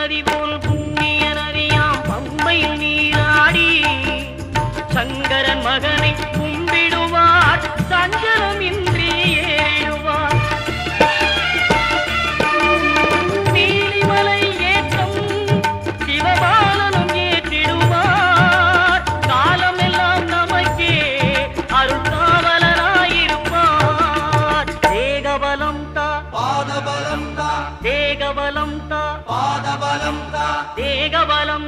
நதி போல் புண்ணிய நதியாம் பம்பையில் நீராடி சங்கரன் மகனை கும்பிடுவார் சஞ்சலம் இன்றி ஏறுவார். நீலிமலை ஏற்றம் சிவபாலனும் ஏற்றிடுவார். காலம் எல்லாம் நமக்கே அருள்காவலராயிருப்பார். தேகபலம் தா பாதபலம் தா தேகபலம் தா பாதபலம் தா தேகபலம்